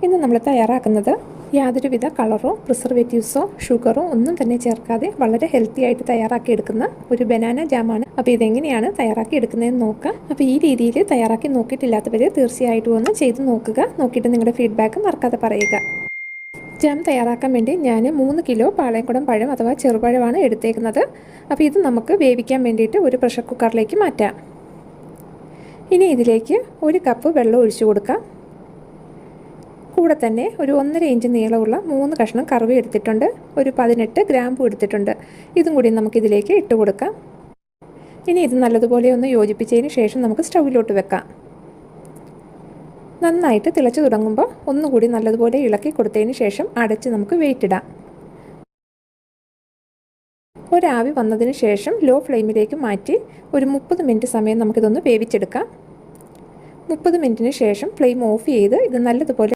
ഇന്ന് നമ്മൾ തയ്യാറാക്കുന്നത് യാതൊരുവിധ കളറോ പ്രിസർവേറ്റീവ്സോ ഷുഗറോ ഒന്നും തന്നെ ചേർക്കാതെ വളരെ ഹെൽത്തി ആയിട്ട് തയ്യാറാക്കി എടുക്കുന്ന ഒരു ബനാന ജാമാണ്. അപ്പോൾ ഇതെങ്ങനെയാണ് തയ്യാറാക്കി എടുക്കുന്നതെന്ന് നോക്കാം. അപ്പോൾ ഈ രീതിയിൽ തയ്യാറാക്കി നോക്കിയിട്ടില്ലാത്തവർ തീർച്ചയായിട്ടും ഒന്ന് ചെയ്ത് നോക്കുക. നോക്കിയിട്ട് നിങ്ങളുടെ ഫീഡ്ബാക്ക് മറക്കാതെ പറയുക. ജാം തയ്യാറാക്കാൻ വേണ്ടി ഞാൻ 3 കിലോ പാളയംകുടം പഴം അഥവാ ചെറുപഴമാണ് എടുത്തേക്കുന്നത്. അപ്പോൾ ഇത് നമുക്ക് വേവിക്കാൻ വേണ്ടിയിട്ട് ഒരു പ്രഷർ കുക്കറിലേക്ക് മാറ്റാം. ഇനി ഇതിലേക്ക് 1 കപ്പ് വെള്ളം ഒഴിച്ചു കൊടുക്കാം. കൂടെ തന്നെ ഒരു 1.5 ഇഞ്ച് നീളമുള്ള 3 കഷ്ണം കറുവ എടുത്തിട്ടുണ്ട്. ഒരു 18 ഗ്രാമ്പു എടുത്തിട്ടുണ്ട്. ഇതും കൂടി നമുക്കിതിലേക്ക് ഇട്ട് കൊടുക്കാം. ഇനി ഇത് നല്ലതുപോലെ ഒന്ന് യോജിപ്പിച്ചതിന് ശേഷം നമുക്ക് സ്റ്റൗവിലോട്ട് വെക്കാം. നന്നായിട്ട് തിളച്ച് തുടങ്ങുമ്പോൾ ഒന്നുകൂടി നല്ലതുപോലെ ഇളക്കി കൊടുത്തതിന് ശേഷം അടച്ച് നമുക്ക് വെയിറ്റ് ഇടാം. ഒരാവി വന്നതിന് ശേഷം ലോ ഫ്ലെയിമിലേക്ക് മാറ്റി ഒരു 30 മിനിറ്റ് സമയം നമുക്കിതൊന്ന് വേവിച്ചെടുക്കാം. 30 മിനിറ്റിന് ശേഷം ഫ്ലെയിം ഓഫ് ചെയ്ത് ഇത് നല്ലതുപോലെ